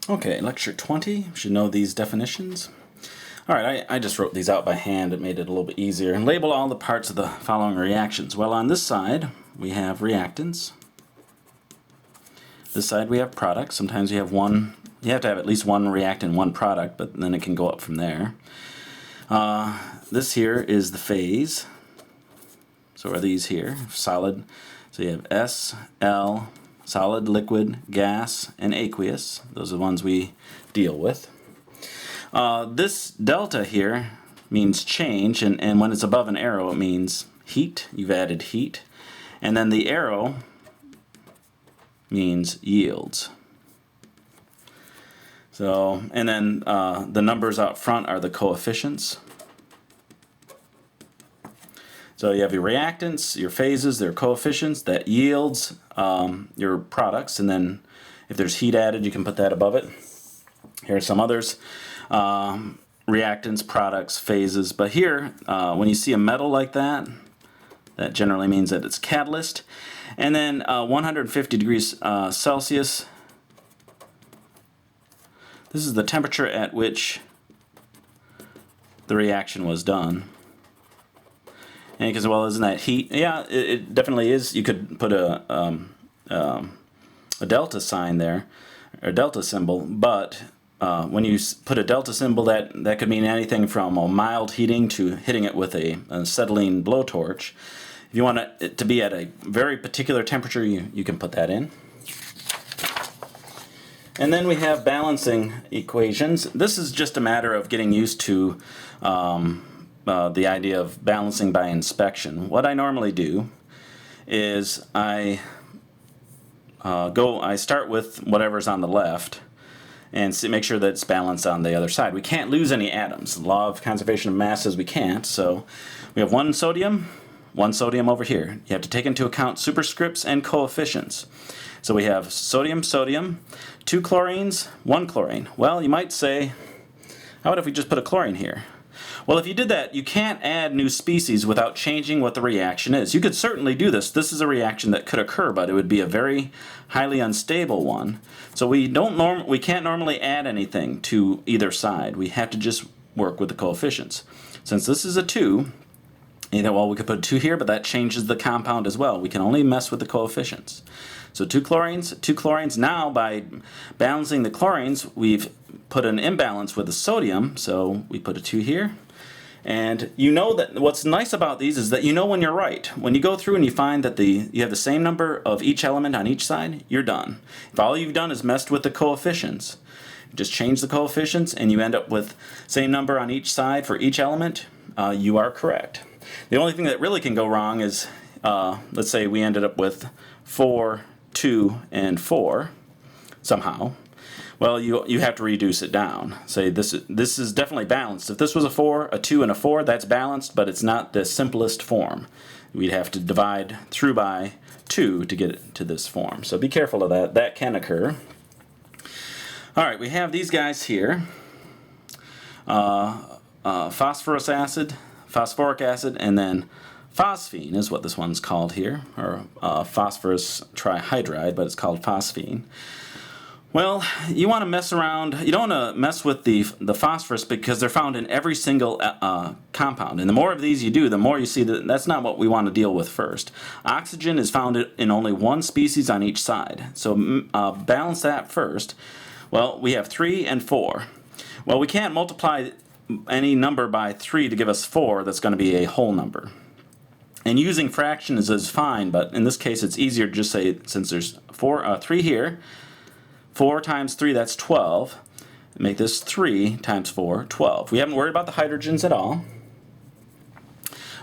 Okay, lecture 20. You should know these definitions. Alright, I just wrote these out by hand. It made it a little bit easier. And label all the parts of the following reactions. Well, on this side, we have reactants. This side we have products. Sometimes you have one, you have to have at least one reactant, one product, but then it can go up from there. This here is the phase. So are these here, solid. So you have S, L, solid, liquid, gas, and aqueous. Those are the ones we deal with. This delta here means change, and when it's above an arrow it means heat. You've added heat. And then the arrow means yields. So, and then the numbers out front are the coefficients. So you have your reactants, your phases, their coefficients, that yields your products, and then if there's heat added you can put that above it. Here are some others. Reactants, products, phases, but here when you see a metal like that, that generally means that it's catalyst. And then 150 degrees Celsius, this is the temperature at which the reaction was done. And because, well, isn't that heat? Yeah, it definitely is. You could put a delta sign there, or delta symbol, but when you put a delta symbol, that could mean anything from a mild heating to hitting it with a acetylene blowtorch. If you want it to be at a very particular temperature, you can put that in. And then we have balancing equations. This is just a matter of getting used to the idea of balancing by inspection. What I normally do is I start with whatever's on the left and make sure that it's balanced on the other side. We can't lose any atoms. The law of conservation of mass says we can't. So we have one sodium over here. You have to take into account superscripts and coefficients. So we have sodium, sodium, 2 chlorines, 1 chlorine. Well, you might say, how about if we just put a chlorine here? Well, if you did that, you can't add new species without changing what the reaction is. You could certainly do this. This is a reaction that could occur, but it would be a very highly unstable one. So we can't normally add anything to either side. We have to just work with the coefficients. Since this is a 2, well, we could put a 2 here, but that changes the compound as well. We can only mess with the coefficients. So 2 chlorines. Now, by balancing the chlorines, we've put an imbalance with the sodium, so we put a 2 here. And you know that what's nice about these is that you know when you're right. When you go through and you find that you have the same number of each element on each side, you're done. If all you've done is messed with the coefficients, just change the coefficients and you end up with same number on each side for each element, you are correct. The only thing that really can go wrong is, let's say we ended up with 4, 2, and 4 somehow. Well, you have to reduce it down. Say this is definitely balanced. If this was a 4, a 2, and a 4, that's balanced, but it's not the simplest form. We'd have to divide through by 2 to get it to this form. So be careful of that. That can occur. All right, we have these guys here. Phosphoric acid, and then phosphine is what this one's called here, or phosphorus trihydride, but it's called phosphine. Well, you want to mess around. You don't want to mess with the phosphorus because they're found in every single compound. And the more of these you do, the more you see that that's not what we want to deal with first. Oxygen is found in only one species on each side. So balance that first. Well, we have 3 and 4. Well, we can't multiply any number by 3 to give us 4 that's going to be a whole number. And using fractions is fine, but in this case it's easier to just say, since there's 3 here, 4 times 3, that's 12. Make this 3 times 4, 12. We haven't worried about the hydrogens at all.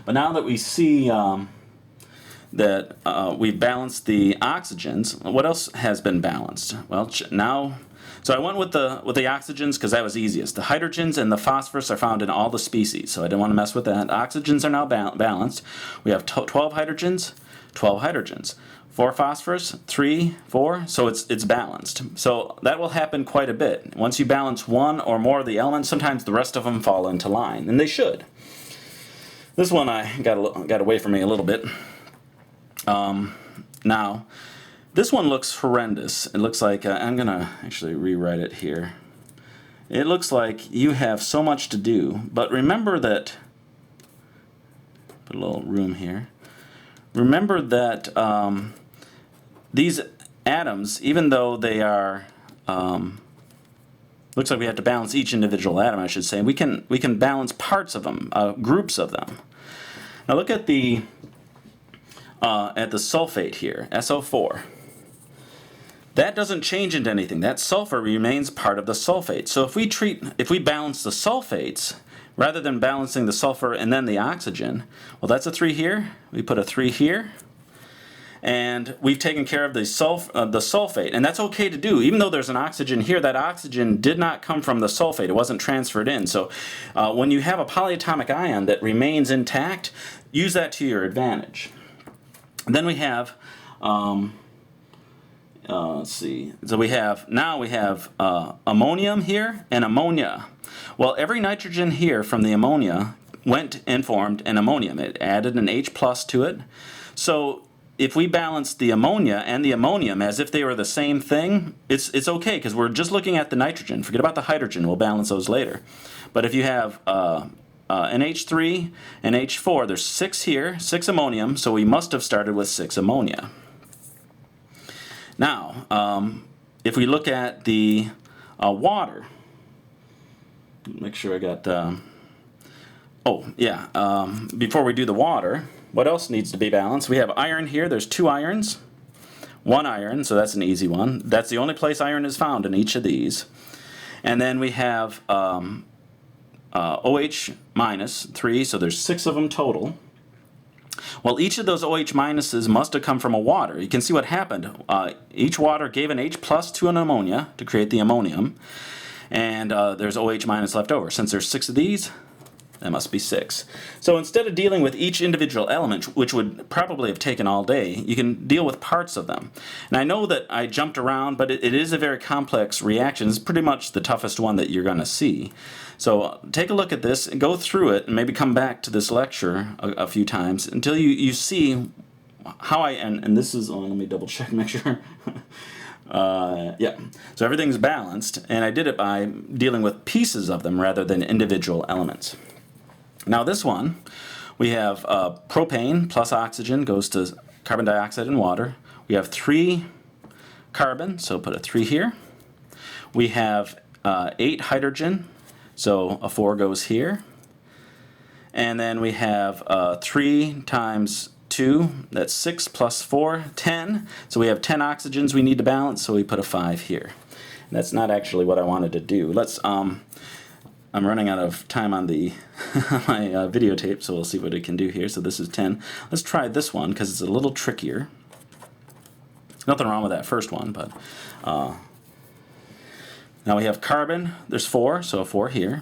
But now that we see that we've balanced the oxygens, what else has been balanced? Well, so I went with the oxygens because that was easiest. The hydrogens and the phosphorus are found in all the species, so I didn't want to mess with that. Oxygens are now balanced. We have 12 hydrogens, 12 hydrogens. 4 phosphorus, 3, 4, so it's balanced. So that will happen quite a bit. Once you balance one or more of the elements, sometimes the rest of them fall into line, and they should. This one I got away from me a little bit. Now, This one looks horrendous. It looks like, I'm going to actually rewrite it here. It looks like you have so much to do, but remember that, put a little room here, remember that these atoms, even though they are, looks like we have to balance each individual atom, I should say, we can balance parts of them, groups of them. Now look at the sulfate here, SO4. That doesn't change into anything. That sulfur remains part of the sulfate. So if we balance the sulfates, rather than balancing the sulfur and then the oxygen, well, that's a 3 here. We put a 3 here. And we've taken care of the sulfate. And that's okay to do. Even though there's an oxygen here, that oxygen did not come from the sulfate. It wasn't transferred in. So when you have a polyatomic ion that remains intact, use that to your advantage. And then we have... let's see. So we have ammonium here and ammonia. Well, every nitrogen here from the ammonia went and formed an ammonium. It added an H plus to it. So if we balance the ammonia and the ammonium as if they were the same thing, it's okay because we're just looking at the nitrogen. Forget about the hydrogen. We'll balance those later. But if you have an H3 and H4, there's 6 here, 6 ammonium, so we must have started with 6 ammonia. Now, if we look at the water, make sure I got, before we do the water, what else needs to be balanced? We have iron here. There's 2 irons, 1 iron, so that's an easy one. That's the only place iron is found in each of these. And then we have OH minus 3, so there's 6 of them total. Well, each of those OH minuses must have come from a water. You can see what happened. Each water gave an H plus to an ammonia to create the ammonium, and there's OH minus left over. Since there's 6 of these, that must be 6. So instead of dealing with each individual element, which would probably have taken all day, you can deal with parts of them. And I know that I jumped around, but it is a very complex reaction. It's pretty much the toughest one that you're going to see. So take a look at this, and go through it, and maybe come back to this lecture a few times until you see how and this is, let me double check, make sure. Yeah, so everything's balanced, and I did it by dealing with pieces of them rather than individual elements. Now this one, we have propane plus oxygen goes to carbon dioxide and water. We have 3 carbon, so put a 3 here. We have 8 hydrogen, so a 4 goes here. And then we have 3 times 2, that's 6 plus 4, 10. So we have 10 oxygens we need to balance, so we put a 5 here. And that's not actually what I wanted to do. Let's, I'm running out of time on the my videotape, so we'll see what it can do here. So this is 10. Let's try this one because it's a little trickier. Nothing wrong with that first one, but now we have carbon. There's 4, so a 4 here.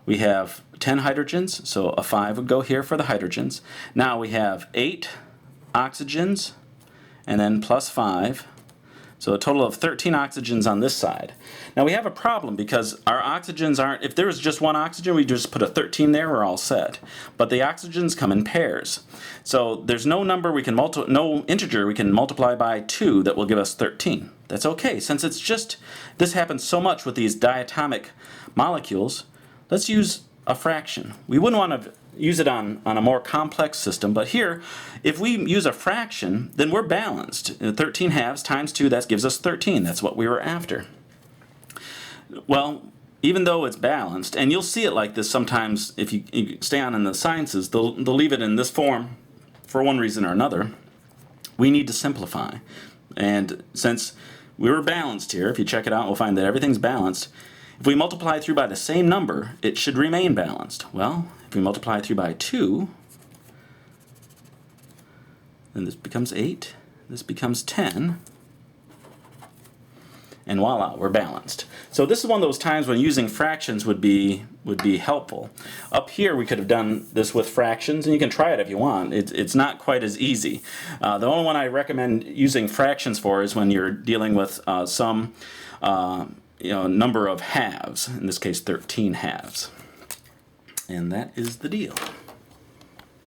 We have 10 hydrogens, so a 5 would go here for the hydrogens. Now we have 8 oxygens, and then plus 5. So a total of 13 oxygens on this side. Now we have a problem because our oxygens aren't, if there was just 1 oxygen, we just put a 13 there, we're all set. But the oxygens come in pairs. So there's no number we can no integer we can multiply by 2 that will give us 13. That's okay, since it's just, this happens so much with these diatomic molecules, let's use a fraction. We wouldn't want to use it on a more complex system, but here, if we use a fraction, then we're balanced. 13 halves times 2, that gives us 13. That's what we were after. Well, even though it's balanced, and you'll see it like this sometimes if you stay on in the sciences, they'll leave it in this form for one reason or another. We need to simplify. And since we were balanced here, if you check it out, we'll find that everything's balanced. If we multiply through by the same number, it should remain balanced. Well, if we multiply through by 2, then this becomes 8, this becomes 10, and voila, we're balanced. So this is one of those times when using fractions would be helpful. Up here we could have done this with fractions, and you can try it if you want. It's not quite as easy. The only one I recommend using fractions for is when you're dealing with some number of halves, in this case 13 halves. And that is the deal.